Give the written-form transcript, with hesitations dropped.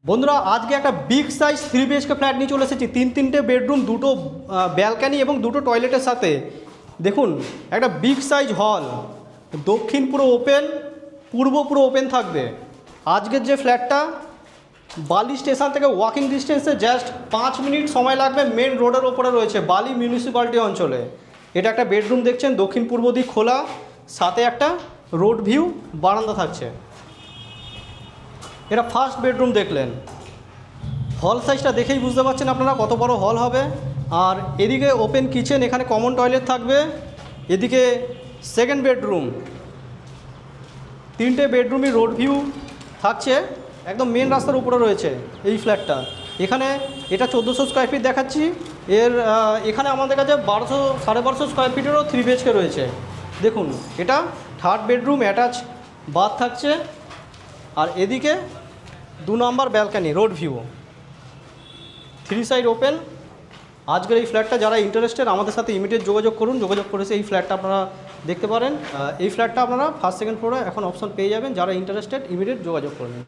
বন্ধুরা আজকে একটা বিগ সাইজ 3 BHK ফ্ল্যাট নিয়ে চলে এসেছি। তিনটে বেডরুম, দুটো ব্যালকানি এবং দুটো টয়লেটের সাথে। দেখুন একটা বিগ সাইজ হল, দক্ষিণ পুরো ওপেন, পূর্ব পুরো ওপেন থাকবে। আজকের যে ফ্ল্যাটটা বালি স্টেশন থেকে ওয়াকিং ডিস্টেন্সে জাস্ট 5 মিনিট সময় লাগবে, মেন রোডের ওপরে রয়েছে, বালি মিউনিসিপ্যালিটি অঞ্চলে। এটা একটা বেডরুম দেখছেন, দক্ষিণ পূর্ব দিক খোলা, সাথে একটা রোড ভিউ বারান্দা থাকছে। এটা ফার্স্ট বেডরুম দেখলেন। হল সাইজটা দেখেই বুঝতে পারছেন আপনারা কত বড় হল হবে। আর এদিকে ওপেন কিচেন, এখানে কমন টয়লেট থাকবে। এদিকে সেকেন্ড বেডরুম, তিনটে বেডরুমই রোড ভিউ থাকছে, একদম মেন রাস্তার উপরে রয়েছে এই ফ্ল্যাটটা। এখানে এটা 1400 স্কোয়ার ফিট দেখাচ্ছি। এখানে আমাদের কাছে 1200-1250 স্কোয়ার ফিটেরও 3 BHK রয়েছে। দেখুন এটা থার্ড বেডরুম, অ্যাটাচ বাথ থাকছে। আর এদিকে 2 number balcony, road view, 3 side open. আজকের এই ফ্ল্যাটটা যারা ইন্টারেস্টেড আমাদের সাথে ইমিডিয়েট যোগাযোগ করুন। যোগাযোগ করেছে এই ফ্ল্যাটটা আপনারা দেখতে পারেন। এই ফ্ল্যাটটা আপনারা ফার্স্ট সেকেন্ড ফ্লোরে এখন অপশন পেয়ে যাবেন। যারা ইন্টারেস্টেড ইমিডিয়েট যোগাযোগ করবেন।